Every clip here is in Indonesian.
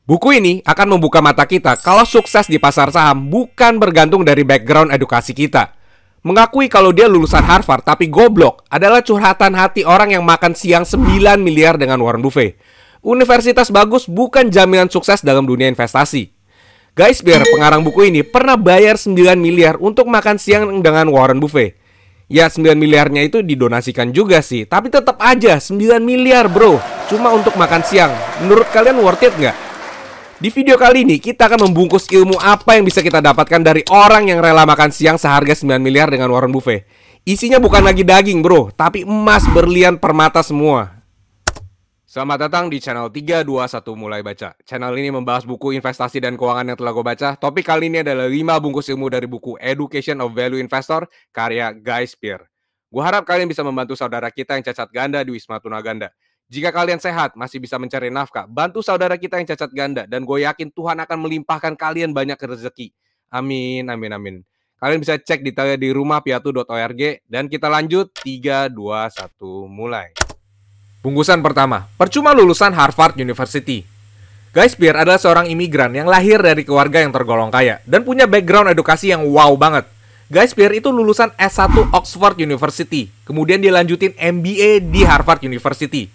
Buku ini akan membuka mata kita kalau sukses di pasar saham bukan bergantung dari background edukasi kita. Mengakui kalau dia lulusan Harvard tapi goblok adalah curhatan hati orang yang makan siang 9 miliar dengan Warren Buffett. Universitas bagus bukan jaminan sukses dalam dunia investasi. Guys Bear, pengarang buku ini, pernah bayar 9 miliar untuk makan siang dengan Warren Buffett. Ya, 9 miliarnya itu didonasikan juga sih, tapi tetap aja 9 miliar bro, cuma untuk makan siang. Menurut kalian worth it nggak? Di video kali ini, kita akan membungkus ilmu apa yang bisa kita dapatkan dari orang yang rela makan siang seharga 9 miliar dengan Warren Buffett. Isinya bukan lagi daging bro, tapi emas, berlian, permata semua. Selamat datang di channel 321 Mulai Baca. Channel ini membahas buku investasi dan keuangan yang telah gue baca. Topik kali ini adalah 5 bungkus ilmu dari buku Education of Value Investor karya Guy Spier. Gue harap kalian bisa membantu saudara kita yang cacat ganda di Wisma Tuna Ganda. Jika kalian sehat, masih bisa mencari nafkah, bantu saudara kita yang cacat ganda. Dan gue yakin Tuhan akan melimpahkan kalian banyak rezeki. Amin, amin, amin. Kalian bisa cek detailnya di rumahpiatu.org. Dan kita lanjut, 3, 2, 1, mulai. Bungkusan pertama, percuma lulusan Harvard University. Guy Spier adalah seorang imigran yang lahir dari keluarga yang tergolong kaya dan punya background edukasi yang wow banget. Guy Spier itu lulusan S1 Oxford University, kemudian dia lanjutin MBA di Harvard University.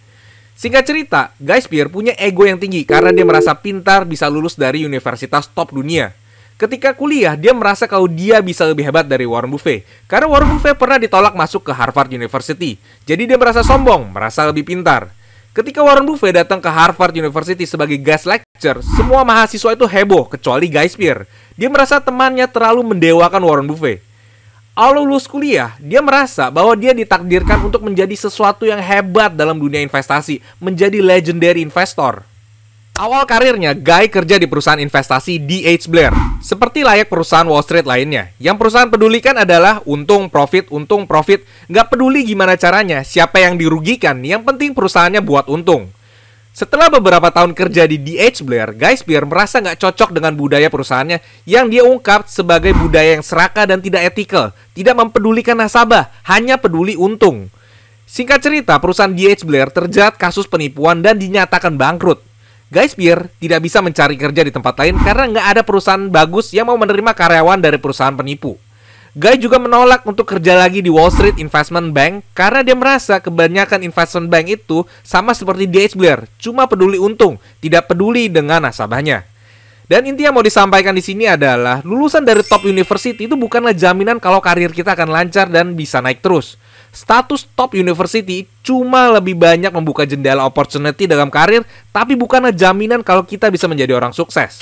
Singkat cerita, Guy Spier punya ego yang tinggi karena dia merasa pintar bisa lulus dari universitas top dunia. Ketika kuliah, dia merasa kalau dia bisa lebih hebat dari Warren Buffett. Karena Warren Buffett pernah ditolak masuk ke Harvard University. Jadi dia merasa sombong, merasa lebih pintar. Ketika Warren Buffett datang ke Harvard University sebagai guest lecturer, semua mahasiswa itu heboh, kecuali Guy Spier. Dia merasa temannya terlalu mendewakan Warren Buffett. Awal lulus kuliah, dia merasa bahwa dia ditakdirkan untuk menjadi sesuatu yang hebat dalam dunia investasi, menjadi legendary investor. Awal karirnya, Guy kerja di perusahaan investasi D.H. Blair. Seperti layak perusahaan Wall Street lainnya. Yang perusahaan pedulikan adalah untung, profit. Nggak peduli gimana caranya, siapa yang dirugikan, yang penting perusahaannya buat untung. Setelah beberapa tahun kerja di D.H. Blair, Guy Spier merasa nggak cocok dengan budaya perusahaannya yang dia ungkap sebagai budaya yang serakah dan tidak etikal. Tidak mempedulikan nasabah, hanya peduli untung. Singkat cerita, perusahaan D.H. Blair terjerat kasus penipuan dan dinyatakan bangkrut. Guy Spier tidak bisa mencari kerja di tempat lain karena nggak ada perusahaan bagus yang mau menerima karyawan dari perusahaan penipu. Guy juga menolak untuk kerja lagi di Wall Street Investment Bank karena dia merasa kebanyakan investment bank itu sama seperti D.H. Blair, cuma peduli untung, tidak peduli dengan nasabahnya. Dan inti yang mau disampaikan di sini adalah lulusan dari top university itu bukanlah jaminan kalau karir kita akan lancar dan bisa naik terus. Status top university cuma lebih banyak membuka jendela opportunity dalam karir, tapi bukanlah jaminan kalau kita bisa menjadi orang sukses.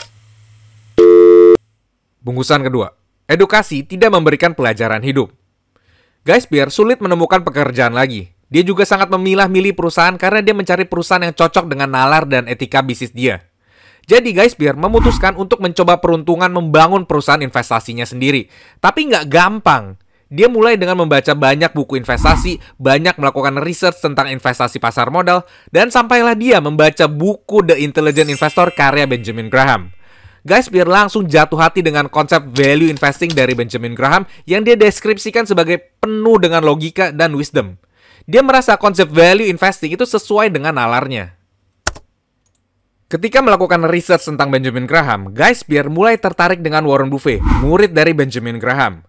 Bungkusan kedua, edukasi tidak memberikan pelajaran hidup. Guy Spier sulit menemukan pekerjaan lagi. Dia juga sangat memilah-milih perusahaan karena dia mencari perusahaan yang cocok dengan nalar dan etika bisnis dia. Jadi Guy Spier memutuskan untuk mencoba peruntungan membangun perusahaan investasinya sendiri. Tapi nggak gampang. Dia mulai dengan membaca banyak buku investasi, banyak melakukan research tentang investasi pasar modal, dan sampailah dia membaca buku The Intelligent Investor karya Benjamin Graham. Guy Spier langsung jatuh hati dengan konsep value investing dari Benjamin Graham yang dia deskripsikan sebagai penuh dengan logika dan wisdom. Dia merasa konsep value investing itu sesuai dengan nalarnya. Ketika melakukan research tentang Benjamin Graham, Guy Spier mulai tertarik dengan Warren Buffett, murid dari Benjamin Graham.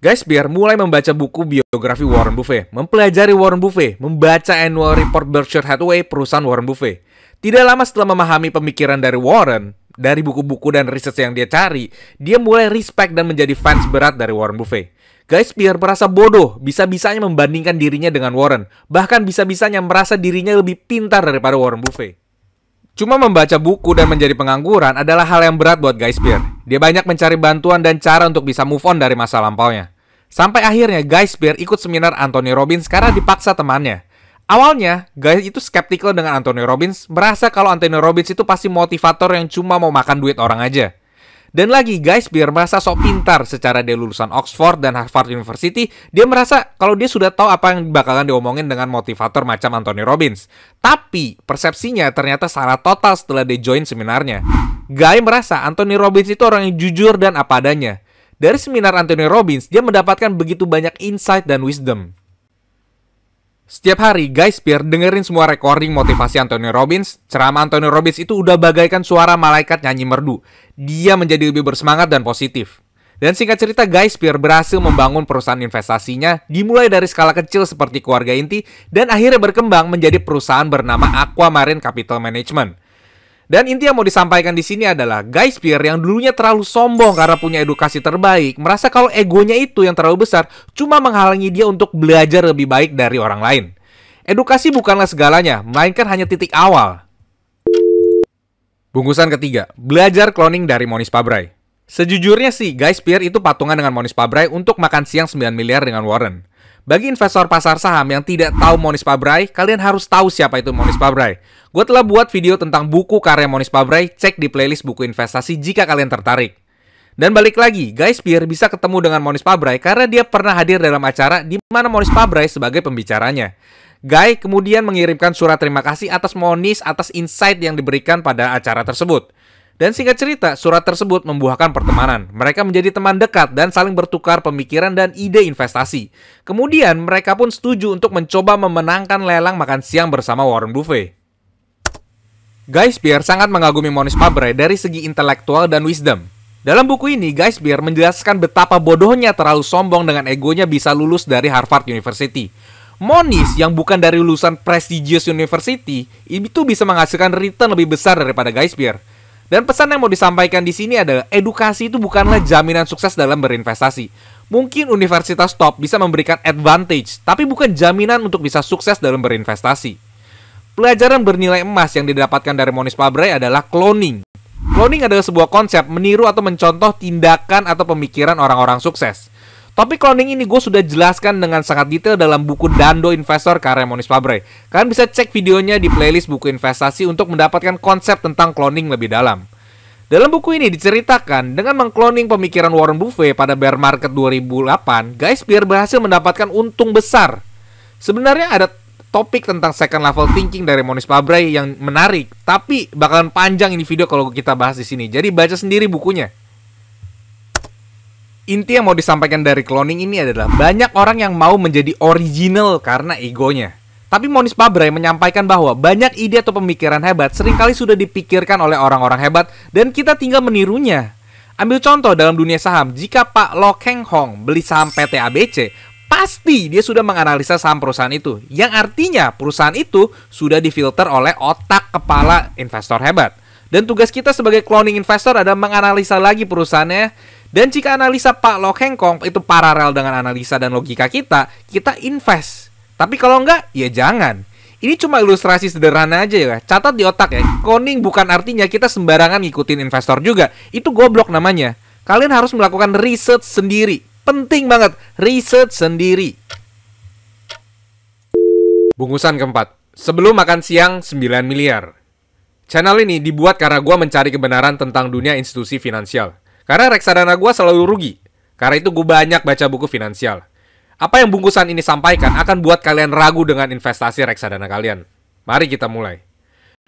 Guy Spier mulai membaca buku biografi Warren Buffett, mempelajari Warren Buffett, membaca annual report Berkshire Hathaway, perusahaan Warren Buffett. Tidak lama setelah memahami pemikiran dari Warren, dari buku-buku dan research yang dia cari, dia mulai respect dan menjadi fans berat dari Warren Buffett. Guy Spier merasa bodoh, bisa-bisanya membandingkan dirinya dengan Warren, bahkan bisa-bisanya merasa dirinya lebih pintar daripada Warren Buffett. Cuma membaca buku dan menjadi pengangguran adalah hal yang berat buat Guy Spier. Dia banyak mencari bantuan dan cara untuk bisa move on dari masa lampaunya. Sampai akhirnya Guy Spier ikut seminar Anthony Robbins karena dipaksa temannya. Awalnya, Guy itu skeptikal dengan Anthony Robbins, merasa kalau Anthony Robbins itu pasti motivator yang cuma mau makan duit orang aja. Dan lagi, Guy Spier merasa sok pintar secara dia lulusan Oxford dan Harvard University. Dia merasa kalau dia sudah tahu apa yang bakalan diomongin dengan motivator macam Anthony Robbins. Tapi, persepsinya ternyata salah total setelah dia join seminarnya. Guy merasa Anthony Robbins itu orang yang jujur dan apa adanya. Dari seminar Anthony Robbins, dia mendapatkan begitu banyak insight dan wisdom. Setiap hari, guys, biar dengerin semua recording motivasi Anthony Robbins. Ceramah Anthony Robbins itu udah bagaikan suara malaikat nyanyi merdu. Dia menjadi lebih bersemangat dan positif. Dan singkat cerita, guys, biar berhasil membangun perusahaan investasinya, dimulai dari skala kecil seperti keluarga inti, dan akhirnya berkembang menjadi perusahaan bernama Aquamarine Capital Management. Dan inti yang mau disampaikan di sini adalah Guy Spier yang dulunya terlalu sombong karena punya edukasi terbaik, merasa kalau egonya itu yang terlalu besar cuma menghalangi dia untuk belajar lebih baik dari orang lain. Edukasi bukanlah segalanya, melainkan hanya titik awal. Bungkusan ketiga, belajar cloning dari Monis Pabrai. Sejujurnya sih, Guy Spier itu patungan dengan Monis Pabrai untuk makan siang 9 miliar dengan Warren. Bagi investor pasar saham yang tidak tahu Monis Pabrai, kalian harus tahu siapa itu Monis Pabrai. Gue telah buat video tentang buku karya Monis Pabrai, cek di playlist buku investasi jika kalian tertarik. Dan balik lagi, Guy Spier bisa ketemu dengan Monis Pabrai karena dia pernah hadir dalam acara di mana Monis Pabrai sebagai pembicaranya. Guy kemudian mengirimkan surat terima kasih atas Monis atas insight yang diberikan pada acara tersebut. Dan singkat cerita, surat tersebut membuahkan pertemanan. Mereka menjadi teman dekat dan saling bertukar pemikiran dan ide investasi. Kemudian, mereka pun setuju untuk mencoba memenangkan lelang makan siang bersama Warren Buffett. Guy Spier sangat mengagumi Monis Pabrai dari segi intelektual dan wisdom. Dalam buku ini, Guy Spier menjelaskan betapa bodohnya terlalu sombong dengan egonya bisa lulus dari Harvard University. Monis yang bukan dari lulusan prestigious university, itu bisa menghasilkan return lebih besar daripada Guy Spier. Dan pesan yang mau disampaikan di sini adalah edukasi itu bukanlah jaminan sukses dalam berinvestasi. Mungkin universitas top bisa memberikan advantage, tapi bukan jaminan untuk bisa sukses dalam berinvestasi. Pelajaran bernilai emas yang didapatkan dari Monis Pabrai adalah cloning. Cloning adalah sebuah konsep meniru atau mencontoh tindakan atau pemikiran orang-orang sukses. Topik cloning ini gue sudah jelaskan dengan sangat detail dalam buku Dando Investor karya Monis Pabrai. Kalian bisa cek videonya di playlist buku investasi untuk mendapatkan konsep tentang cloning lebih dalam. Dalam buku ini diceritakan dengan mengcloning pemikiran Warren Buffett pada bear market 2008, Guy Spier berhasil mendapatkan untung besar. Sebenarnya ada topik tentang second level thinking dari Monis Pabrai yang menarik, tapi bakalan panjang ini video kalau kita bahas di sini. Jadi baca sendiri bukunya. Inti yang mau disampaikan dari cloning ini adalah banyak orang yang mau menjadi original karena egonya. Tapi Monis Pabrai menyampaikan bahwa banyak ide atau pemikiran hebat seringkali sudah dipikirkan oleh orang-orang hebat dan kita tinggal menirunya. Ambil contoh dalam dunia saham, jika Pak Lo Keng Hong beli saham PT ABC, pasti dia sudah menganalisa saham perusahaan itu. Yang artinya perusahaan itu sudah difilter oleh otak kepala investor hebat. Dan tugas kita sebagai cloning investor adalah menganalisa lagi perusahaannya. Dan jika analisa Pak Lo Keng Hong itu paralel dengan analisa dan logika kita invest. Tapi kalau enggak, ya jangan. Ini cuma ilustrasi sederhana aja ya. Catat di otak ya, cloning bukan artinya kita sembarangan ngikutin investor juga. Itu goblok namanya. Kalian harus melakukan research sendiri. Penting banget, research sendiri. Bungkusan keempat, sebelum makan siang 9 miliar. Channel ini dibuat karena gue mencari kebenaran tentang dunia institusi finansial. Karena reksadana gue selalu rugi. Karena itu gue banyak baca buku finansial. Apa yang bungkusan ini sampaikan akan buat kalian ragu dengan investasi reksadana kalian. Mari kita mulai.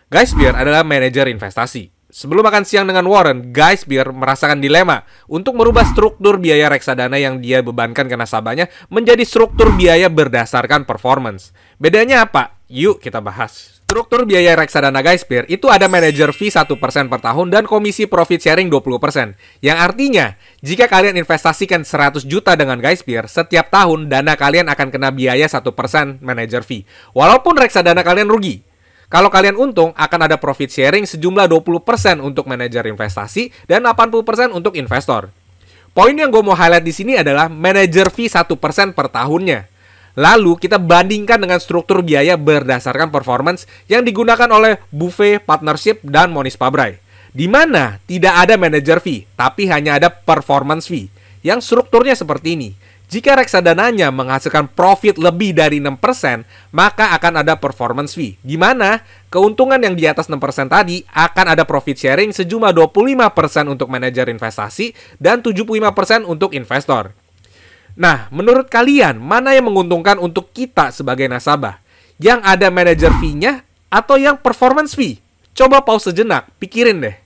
Guy Spier adalah manajer investasi. Sebelum makan siang dengan Warren, Guy Spier merasakan dilema untuk merubah struktur biaya reksadana yang dia bebankan ke nasabahnya menjadi struktur biaya berdasarkan performance. Bedanya apa? Yuk kita bahas. Struktur biaya reksadana Guy Spier itu ada manager fee 1% per tahun dan komisi profit sharing 20%. Yang artinya, jika kalian investasikan 100 juta dengan Guy Spier, setiap tahun dana kalian akan kena biaya 1% manager fee. Walaupun reksadana kalian rugi. Kalau kalian untung, akan ada profit sharing sejumlah 20% untuk manajer investasi dan 80% untuk investor. Poin yang gue mau highlight di sini adalah manager fee 1% per tahunnya. Lalu kita bandingkan dengan struktur biaya berdasarkan performance yang digunakan oleh Buffett, Partnership, dan Monis Pabrai. Di mana tidak ada manager fee, tapi hanya ada performance fee. Yang strukturnya seperti ini. Jika reksadananya menghasilkan profit lebih dari 6%, maka akan ada performance fee. Di mana keuntungan yang di atas 6% tadi akan ada profit sharing sejumlah 25% untuk manajer investasi dan 75% untuk investor. Nah, menurut kalian, mana yang menguntungkan untuk kita sebagai nasabah? Yang ada manager fee-nya atau yang performance fee? Coba pause sejenak, pikirin deh.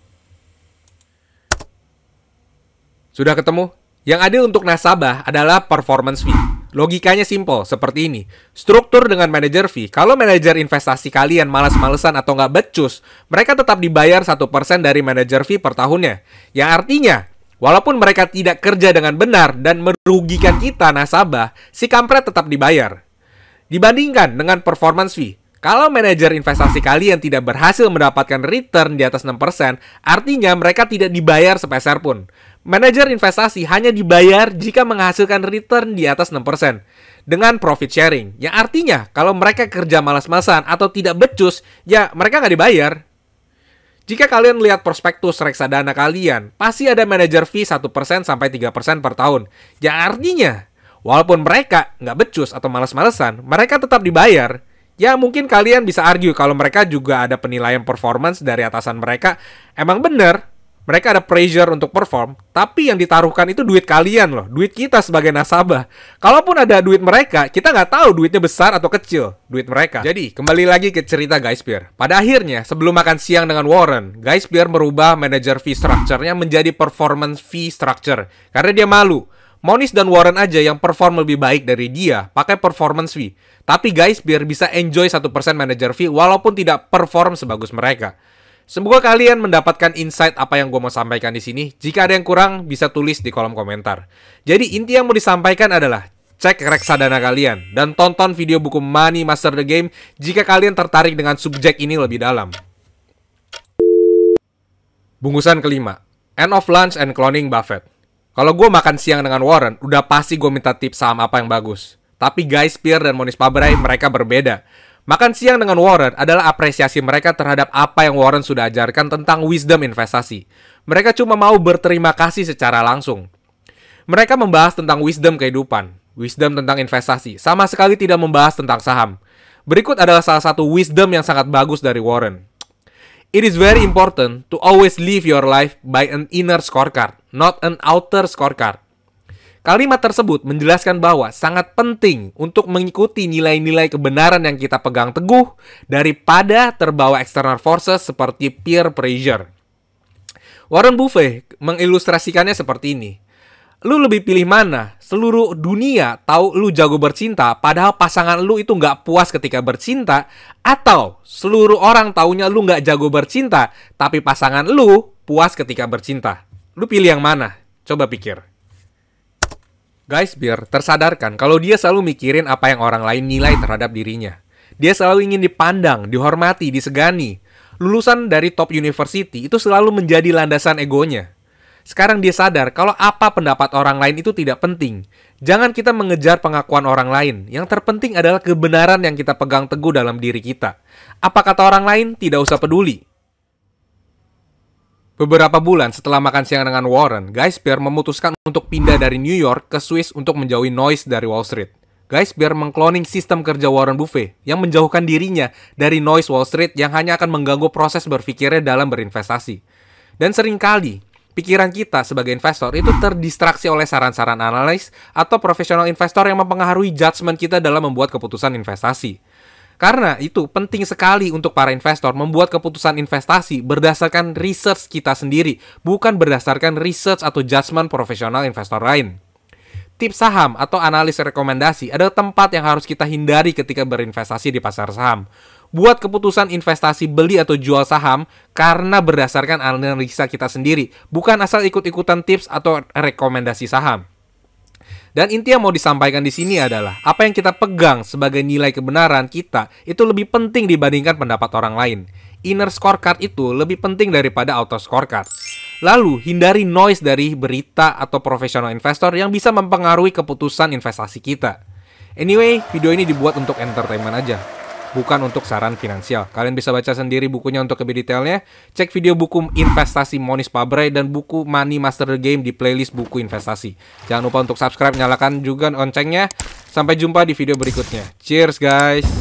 Sudah ketemu? Yang adil untuk nasabah adalah performance fee. Logikanya simple, seperti ini. Struktur dengan manajer fee, kalau manajer investasi kalian malas-malesan atau nggak becus, mereka tetap dibayar 1% dari manajer fee per tahunnya. Yang artinya, walaupun mereka tidak kerja dengan benar dan merugikan kita nasabah, si kampret tetap dibayar. Dibandingkan dengan performance fee, kalau manajer investasi kalian tidak berhasil mendapatkan return di atas 6%, artinya mereka tidak dibayar sepeser pun. Manajer investasi hanya dibayar jika menghasilkan return di atas 6% dengan profit sharing. Yang artinya, kalau mereka kerja malas-malasan atau tidak becus, ya mereka nggak dibayar. Jika kalian lihat prospektus reksadana kalian, pasti ada manajer fee 1% sampai 3% per tahun. Yang artinya, walaupun mereka nggak becus atau malas-malesan, mereka tetap dibayar. Ya mungkin kalian bisa argue kalau mereka juga ada penilaian performance dari atasan mereka. Emang bener, mereka ada pressure untuk perform, tapi yang ditaruhkan itu duit kalian loh, duit kita sebagai nasabah. Kalaupun ada duit mereka, kita nggak tahu duitnya besar atau kecil, duit mereka. Jadi, kembali lagi ke cerita Guy Spier. Pada akhirnya, sebelum makan siang dengan Warren, Guy Spier merubah manager fee structure-nya menjadi performance fee structure. Karena dia malu. Moniz dan Warren aja yang perform lebih baik dari dia, pakai performance fee. Tapi Guy Spier bisa enjoy 1% manager fee walaupun tidak perform sebagus mereka. Semoga kalian mendapatkan insight apa yang gue mau sampaikan di sini. Jika ada yang kurang, bisa tulis di kolom komentar. Jadi inti yang mau disampaikan adalah cek reksadana kalian dan tonton video buku Money Master the Game jika kalian tertarik dengan subjek ini lebih dalam. Bungkusan kelima, End of Lunch and Cloning Buffett. Kalau gue makan siang dengan Warren, udah pasti gue minta tips saham apa yang bagus. Tapi Guy Spier dan Moniz Pabrai mereka berbeda. Makan siang dengan Warren adalah apresiasi mereka terhadap apa yang Warren sudah ajarkan tentang wisdom investasi. Mereka cuma mau berterima kasih secara langsung. Mereka membahas tentang wisdom kehidupan, wisdom tentang investasi, sama sekali tidak membahas tentang saham. Berikut adalah salah satu wisdom yang sangat bagus dari Warren. It is very important to always live your life by an inner scorecard, not an outer scorecard. Kalimat tersebut menjelaskan bahwa sangat penting untuk mengikuti nilai-nilai kebenaran yang kita pegang teguh daripada terbawa external forces seperti peer pressure. Warren Buffett mengilustrasikannya seperti ini. Lu lebih pilih mana? Seluruh dunia tahu lu jago bercinta, padahal pasangan lu itu nggak puas ketika bercinta, atau seluruh orang taunya lu nggak jago bercinta, tapi pasangan lu puas ketika bercinta. Lu pilih yang mana? Coba pikir. Guy Spier tersadarkan kalau dia selalu mikirin apa yang orang lain nilai terhadap dirinya. Dia selalu ingin dipandang, dihormati, disegani. Lulusan dari top university itu selalu menjadi landasan egonya. Sekarang dia sadar kalau apa pendapat orang lain itu tidak penting. Jangan kita mengejar pengakuan orang lain. Yang terpenting adalah kebenaran yang kita pegang teguh dalam diri kita. Apa kata orang lain tidak usah peduli. Beberapa bulan setelah makan siang dengan Warren, Guy Spier memutuskan untuk pindah dari New York ke Swiss untuk menjauhi noise dari Wall Street. Guy Spier mengkloning sistem kerja Warren Buffett yang menjauhkan dirinya dari noise Wall Street yang hanya akan mengganggu proses berpikirnya dalam berinvestasi. Dan seringkali, pikiran kita sebagai investor itu terdistraksi oleh saran-saran analis atau profesional investor yang mempengaruhi judgement kita dalam membuat keputusan investasi. Karena itu penting sekali untuk para investor membuat keputusan investasi berdasarkan research kita sendiri, bukan berdasarkan research atau judgement profesional investor lain. Tips saham atau analis rekomendasi adalah tempat yang harus kita hindari ketika berinvestasi di pasar saham. Buat keputusan investasi beli atau jual saham karena berdasarkan analisa kita sendiri, bukan asal ikut-ikutan tips atau rekomendasi saham. Dan inti yang mau disampaikan di sini adalah apa yang kita pegang sebagai nilai kebenaran kita itu lebih penting dibandingkan pendapat orang lain. Inner scorecard itu lebih penting daripada outer scorecard. Lalu, hindari noise dari berita atau profesional investor yang bisa mempengaruhi keputusan investasi kita. Anyway, video ini dibuat untuk entertainment aja, bukan untuk saran finansial. Kalian bisa baca sendiri bukunya untuk lebih detailnya. Cek video buku investasi Moniz Pabrai dan buku Money Master the Game di playlist buku investasi. Jangan lupa untuk subscribe, nyalakan juga loncengnya. Sampai jumpa di video berikutnya. Cheers guys!